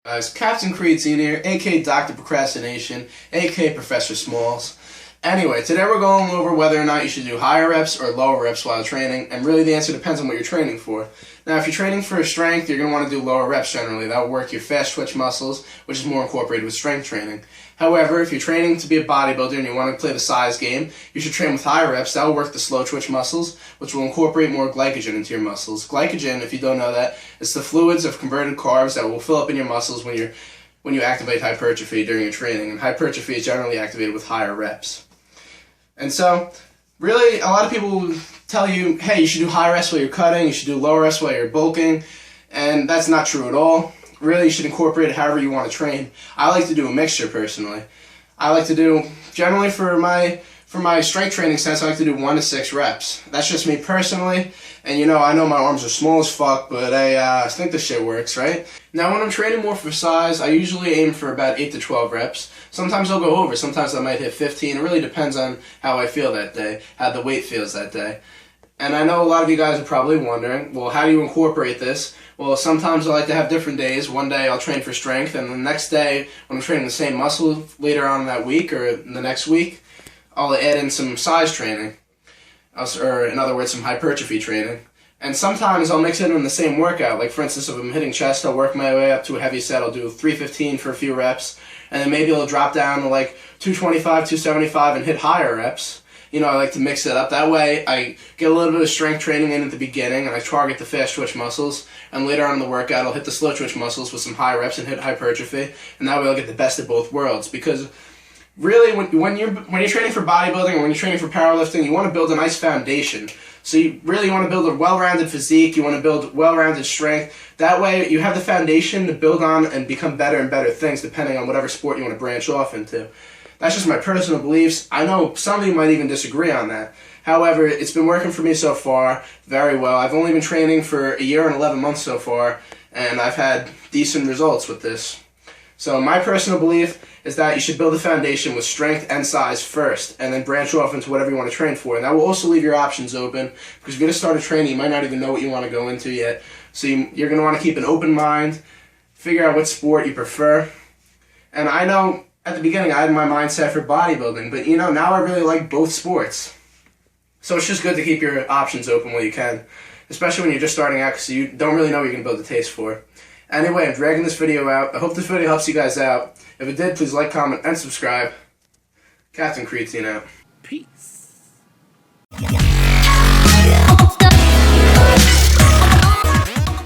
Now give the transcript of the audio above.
Guys, Captain Creatine here, aka Dr. Procrastination, aka Professor Smalls. Anyway, today we're going over whether or not you should do higher reps or lower reps while training, and really the answer depends on what you're training for. Now, if you're training for strength, you're going to want to do lower reps generally. That will work your fast twitch muscles, which is more incorporated with strength training. However, if you're training to be a bodybuilder and you want to play the size game, you should train with higher reps. That will work the slow twitch muscles, which will incorporate more glycogen into your muscles. Glycogen, if you don't know that, is the fluids of converted carbs that will fill up in your muscles when you activate hypertrophy during your training. And hypertrophy is generally activated with higher reps. And so, really, a lot of people will tell you, hey, you should do high reps while you're cutting, you should do low reps while you're bulking, and that's not true at all. Really, you should incorporate it however you want to train. I like to do a mixture, personally. I like to do, generally for my strength training sense, I like to do 1 to 6 reps. That's just me personally, and I know my arms are small as fuck, but I think this shit works, right? Now, when I'm training more for size, I usually aim for about 8 to 12 reps. Sometimes I'll go over, sometimes I might hit 15. It really depends on how I feel that day, how the weight feels that day. And I know a lot of you guys are probably wondering, well, how do you incorporate this? Well, sometimes I like to have different days. One day I'll train for strength, and the next day, when I'm training the same muscle later on in that week or the next week, I'll add in some size training, or in other words, some hypertrophy training. And sometimes I'll mix it in the same workout. Like, for instance, if I'm hitting chest, I'll work my way up to a heavy set. I'll do 315 for a few reps, and then maybe I'll drop down to like 225, 275 and hit higher reps. I like to mix it up. That way, I get a little bit of strength training in at the beginning, and I target the fast twitch muscles. And later on in the workout, I'll hit the slow twitch muscles with some high reps and hit hypertrophy. And that way, I'll get the best of both worlds. Because really, when you're training for bodybuilding or when you're training for powerlifting, you want to build a nice foundation. So you really want to build a well-rounded physique. You want to build well-rounded strength. That way, you have the foundation to build on and become better and better things, depending on whatever sport you want to branch off into. That's just my personal beliefs. I know some of you might even disagree on that. However, it's been working for me so far very well. I've only been training for a year and 11 months so far, and I've had decent results with this. So my personal belief is that you should build a foundation with strength and size first, and then branch off into whatever you want to train for. And that will also leave your options open, because if you're going to start a training, you might not even know what you want to go into yet. So you're going to want to keep an open mind, figure out what sport you prefer. And I know at the beginning I had my mindset for bodybuilding, but now I really like both sports. So it's just good to keep your options open while you can, especially when you're just starting out, because you don't really know what you're going to build a taste for. Anyway, I'm dragging this video out. I hope this video helps you guys out. If it did, please like, comment, and subscribe. Captain Creatine out. Peace.